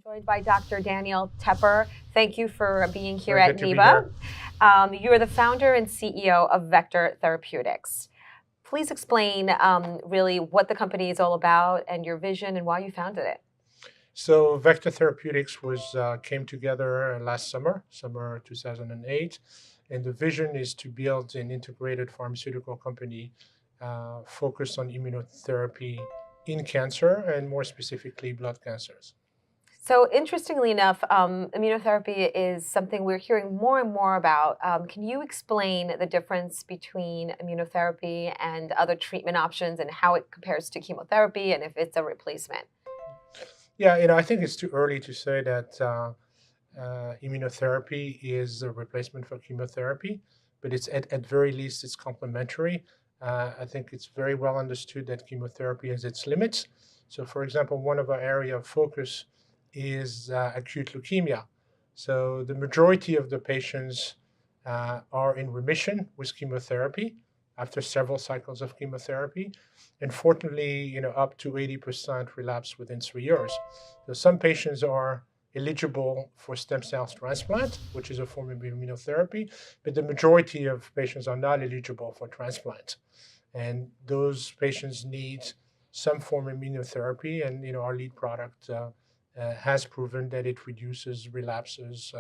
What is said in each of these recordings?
Joined by Dr. Daniel Teper. Thank you for being here Very at good to be NEBA. here. You are the founder and CEO of Vector Therapeutics. Please explain really what the company is all about and your vision and why you founded it. So Vector Therapeutics came together last summer 2008, and the vision is to build an integrated pharmaceutical company focused on immunotherapy in cancer and more specifically blood cancers. So interestingly enough, immunotherapy is something we're hearing more and more about. Can you explain the difference between immunotherapy and other treatment options and how it compares to chemotherapy and if it's a replacement? Yeah, I think it's too early to say that immunotherapy is a replacement for chemotherapy, but it's at very least it's complementary. I think it's very well understood that chemotherapy has its limits. So, for example, one of our area of focus is acute leukemia. So the majority of the patients are in remission with chemotherapy after several cycles of chemotherapy. Unfortunately, up to 80% relapse within 3 years. So some patients are eligible for stem cell transplant, which is a form of immunotherapy, but the majority of patients are not eligible for transplant. And those patients need some form of immunotherapy, and our lead product has proven that it reduces relapses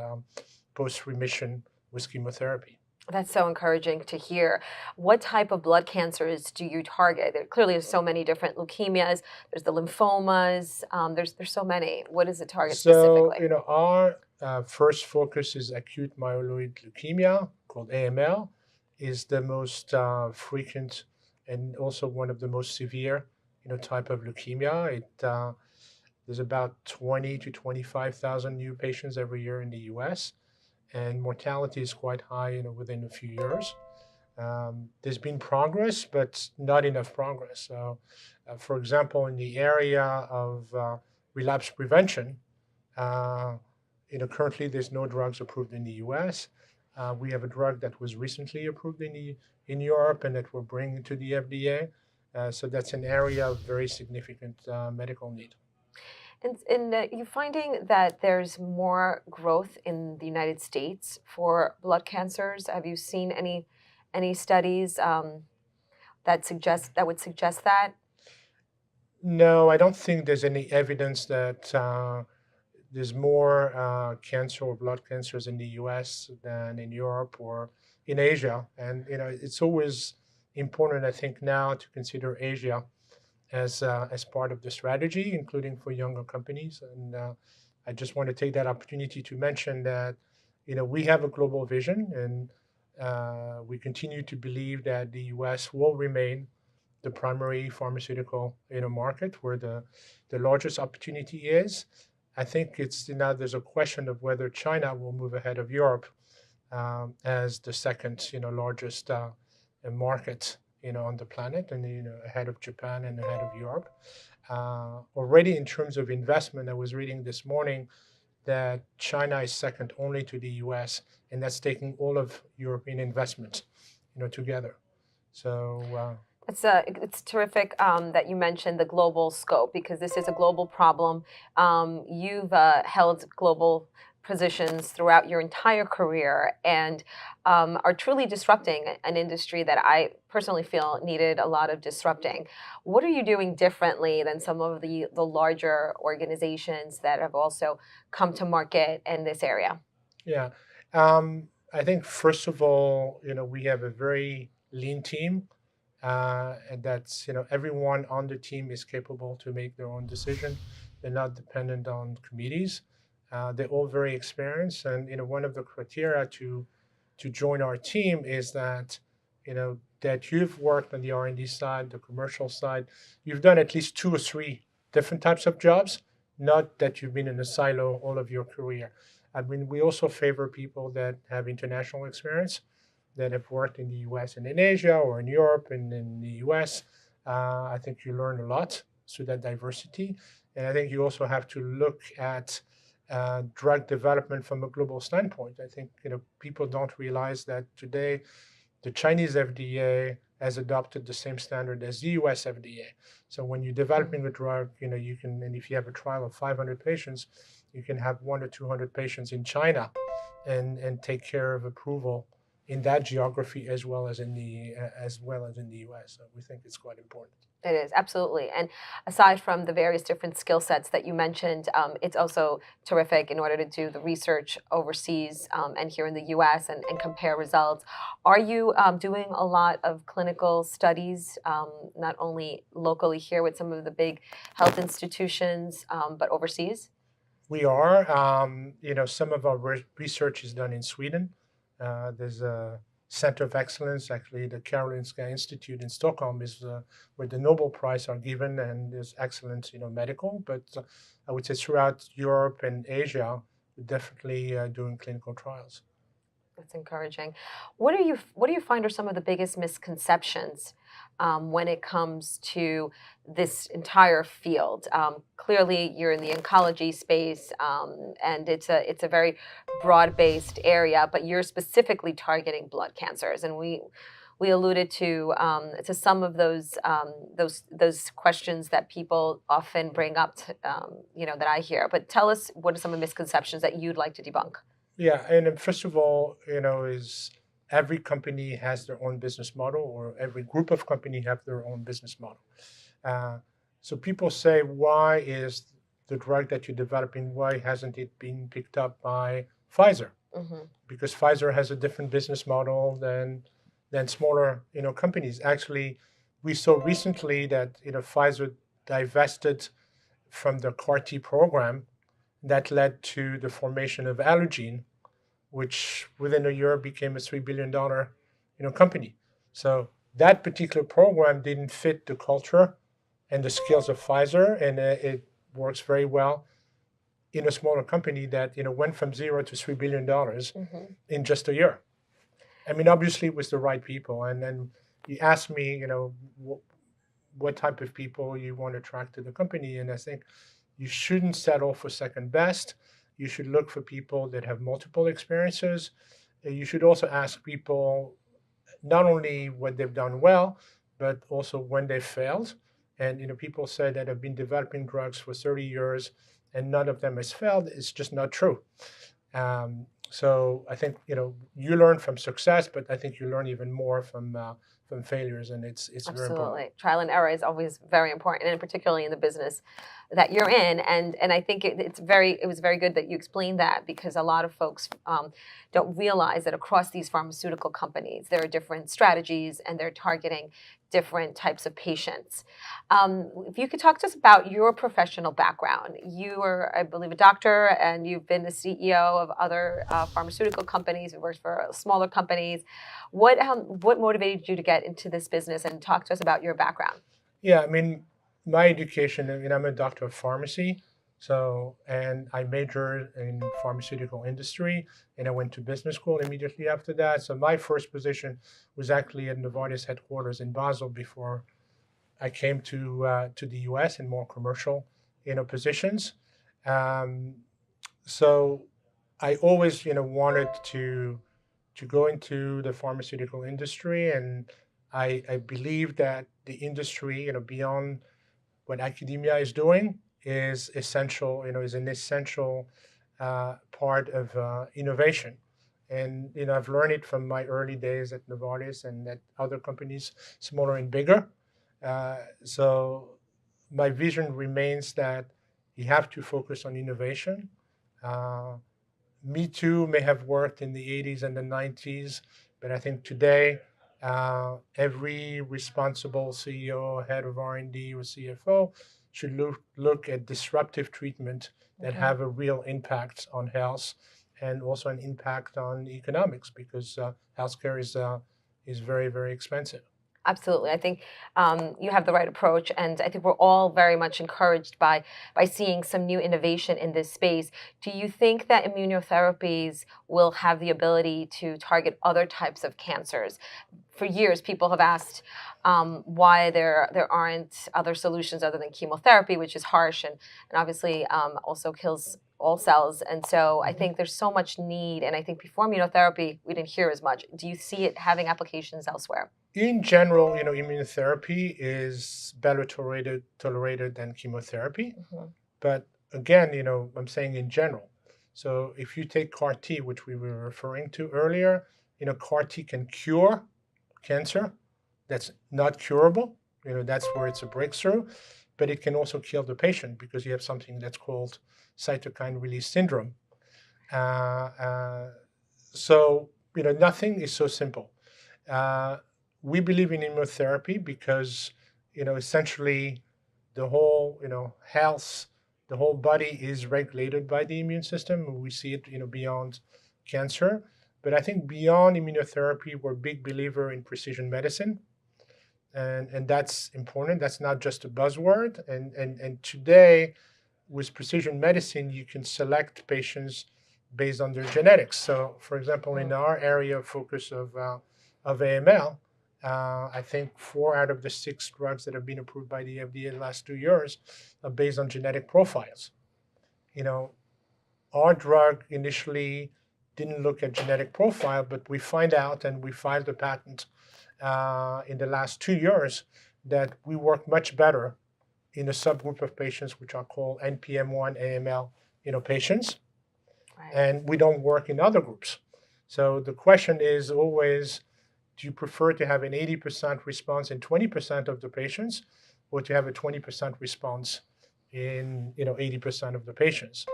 post-remission with chemotherapy. That's so encouraging to hear. What type of blood cancers do you target? There clearly are so many different leukemias. There's the lymphomas. There's so many. What does it target So, specifically? our first focus is acute myeloid leukemia, called AML, is the most frequent and also one of the most severe, type of leukemia. There's about 20 to 25,000 new patients every year in the U.S., and mortality is quite high, within a few years. There's been progress, but not enough progress. So, for example, in the area of relapse prevention, uh, currently there's no drugs approved in the U.S. We have a drug that was recently approved in Europe and that we're bringing to the FDA. So that's an area of very significant medical need. And you're finding that there's more growth in the United States for blood cancers. Have you seen any studies that would suggest that? No, I don't think there's any evidence that there's more cancer or blood cancers in the US than in Europe or in Asia. And, it's always important, I think, now to consider Asia as part of the strategy, including for younger companies. And I just want to take that opportunity to mention that, we have a global vision and we continue to believe that the US will remain the primary pharmaceutical market where the largest opportunity is. I think it's now there's a question of whether China will move ahead of Europe as the second largest market on the planet, and ahead of Japan and ahead of Europe. Already in terms of investment, I was reading this morning that China is second only to the U.S., and that's taking all of European investment together. So. It's terrific that you mentioned the global scope because this is a global problem. You've held global positions throughout your entire career and are truly disrupting an industry that I personally feel needed a lot of disrupting. What are you doing differently than some of the larger organizations that have also come to market in this area? Yeah. I think first of all, we have a very lean team, and that's everyone on the team is capable to make their own decision. They're not dependent on committees. They're all very experienced, and one of the criteria to join our team is that that you've worked on the R&D side, the commercial side. You've done at least 2 or 3 different types of jobs, not that you've been in a silo all of your career. I mean, we also favor people that have international experience, that have worked in the US and in Asia or in Europe and in the US. I think you learn a lot through that diversity. And I think you also have to look at drug development from a global standpoint. I think people don't realize that today the Chinese FDA has adopted the same standard as the US FDA. So when you're developing a drug, you can, and if you have a trial of 500 patients, You can have 1 or 200 patients in China and take care of approval in that geography as well as in the US. So we think it's quite important. It is, absolutely. And aside from the various different skill sets that you mentioned, it's also terrific in order to do the research overseas and here in the US and compare results. Are you doing a lot of clinical studies, not only locally here with some of the big health institutions, but overseas? We are. Some of our research is done in Sweden. There's a center of excellence, actually, the Karolinska Institute in Stockholm is where the Nobel Prize are given, and there's excellent, medical. But I would say throughout Europe and Asia, we're definitely doing clinical trials. That's encouraging. What do you find are some of the biggest misconceptions when it comes to this entire field? Clearly, you're in the oncology space, and it's a very broad-based area, but you're specifically targeting blood cancers, and we alluded to some of those questions that people often bring up, that I hear. But tell us, what are some of the misconceptions that you'd like to debunk? Yeah, and first of all, is every company has their own business model, or every group of company have their own business model. Uh, so people say, why is the drug that you're developing, why hasn't it been picked up by Pfizer? Hmm. Because Pfizer has a different business model than smaller, companies. Actually, we saw recently that Pfizer divested from the CAR T program that led to the formation of Allogene, which within a year became a $3 billion company. So that particular program didn't fit the culture and the skills of Pfizer, and it works very well in a smaller company that went from zero to $3 billion Hmm. in just a year. I mean, obviously, it was the right people. And then you asked me, what type of people you want to attract to the company, and I think you shouldn't settle for second best. You should look for people that have multiple experiences. You should also ask people not only what they've done well, but also when they failed. And people say that have been developing drugs for 30 years and none of them has failed. It's just not true. So I think you learn from success, but I think you learn even more from failures, and it's very important. Absolutely. Trial and error is always very important, and particularly in the business that you're in. And I think it was very good that you explained that, because a lot of folks don't realize that across these pharmaceutical companies, there are different strategies and they're targeting different types of patients. If you could talk to us about your professional background. You are, I believe, a doctor, and you've been the CEO of other pharmaceutical companies. You worked for smaller companies. What motivated you to get into this business, and talk to us about your background? Yeah, I mean, my education, I'm a doctor of pharmacy. So, and I majored in pharmaceutical industry, and I went to business school immediately after that. So my first position was actually at Novartis headquarters in Basel before I came to the US in more commercial, positions. Um, so I always, wanted to go into the pharmaceutical industry, and I believe that the industry, beyond what academia is doing, is essential. Is an essential part of innovation. And I've learned it from my early days at Novartis and at other companies, smaller and bigger. So my vision remains that you have to focus on innovation. Uh, Me Too may have worked in the 80s and the 90s, but I think today every responsible CEO, head of R&D, or CFO should look at disruptive treatment that Mhm. have a real impact on health and also an impact on economics, because healthcare is very, very expensive. Absolutely. I think you have the right approach, and I think we're all very much encouraged by seeing some new innovation in this space. Do you think that immunotherapies will have the ability to target other types of cancers? For years, people have asked why there aren't other solutions other than chemotherapy, which is harsh and obviously also kills all cells. And so I Mhm. think there's so much need. And I think before immunotherapy, we didn't hear as much. Do you see it having applications elsewhere? In general, immunotherapy is better tolerated than chemotherapy. Mhm. But again, I'm saying in general. So if you take CAR T, which we were referring to earlier, CAR T can cure cancer that's not curable. That's where it's a breakthrough, but it can also kill the patient because you have something that's called cytokine release syndrome. Uh, uh, so, nothing is so simple. Uh, we believe in immunotherapy because, essentially the whole, health, the whole body is regulated by the immune system. We see it, beyond cancer. But I think beyond immunotherapy, we're a big believer in precision medicine. And that's important. That's not just a buzzword. And today, with precision medicine, you can select patients based on their genetics. So, for example, in our area of focus of AML, I think 4 out of the 6 drugs that have been approved by the FDA in the last 2 years are based on genetic profiles. Our drug initially didn't look at genetic profile, but we find out, and we filed a patent in the last 2 years, that we work much better in a subgroup of patients which are called NPM1 AML, patients, Right. and we don't work in other groups. So the question is always, do you prefer to have an 80% response in 20% of the patients, or to have a 20% response in 80% of the patients?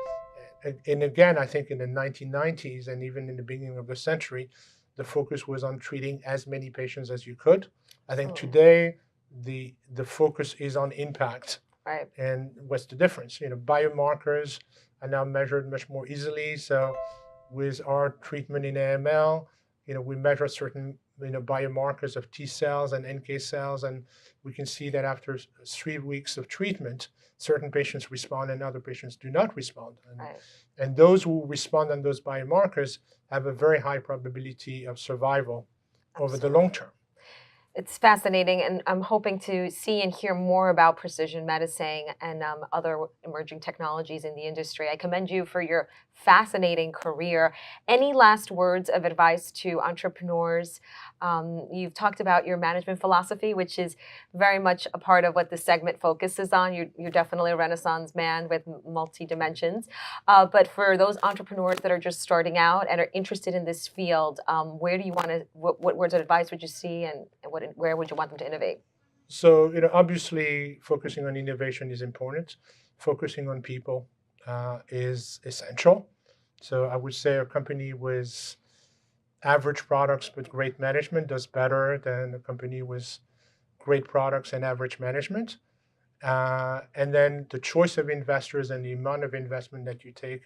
And again, I think in the 1990s and even in the beginning of the century, the focus was on treating as many patients as you could. I think today the focus is on impact. Right. And what's the difference? Biomarkers are now measured much more easily. So with our treatment in AML, we measure certain biomarkers of T cells and NK cells, and we can see that after 3 weeks of treatment, certain patients respond and other patients do not respond. And those who respond on those biomarkers have a very high probability of survival over the long term. It's fascinating, and I'm hoping to see and hear more about precision medicine and other emerging technologies in the industry. I commend you for your fascinating career. Any last words of advice to entrepreneurs? You've talked about your management philosophy, which is very much a part of what this segment focuses on. You're definitely a Renaissance man with multi-dimensions. But for those entrepreneurs that are just starting out and are interested in this field, where do you want to, what words of advice would you see, and where would you want them to innovate? So, obviously focusing on innovation is important. Focusing on people is essential. So I would say a company with average products but great management does better than a company with great products and average management. And then the choice of investors and the amount of investment that you take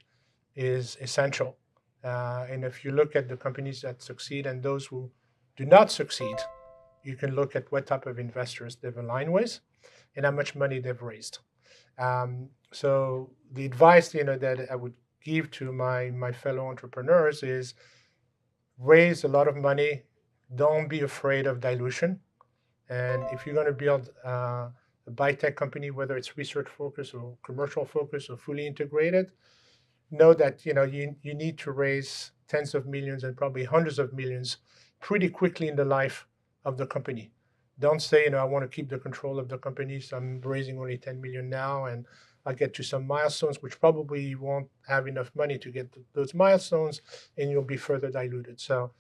is essential. And if you look at the companies that succeed and those who do not succeed, you can look at what type of investors they've aligned with and how much money they've raised. So the advice that I would give to my fellow entrepreneurs is raise a lot of money. Don't be afraid of dilution. And if you're going to build a biotech company, whether it's research focused or commercial focused or fully integrated, know that you need to raise tens of millions and probably hundreds of millions pretty quickly in the life of the company. Don't say, I want to keep the control of the company, so I'm raising only 10 million now, and I'll get to some milestones, which probably you won't have enough money to get those milestones, and you'll be further diluted. So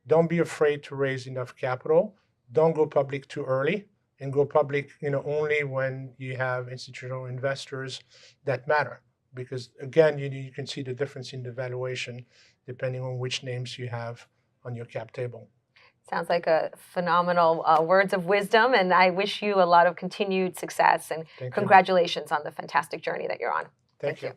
don't be afraid to raise enough capital. Don't go public too early, and go public, only when you have institutional investors that matter. Because again, you can see the difference in the valuation depending on which names you have on your cap table. Sounds like a phenomenal words of wisdom, and I wish you a lot of continued success, and congratulations on the fantastic journey that you're on. Thank you.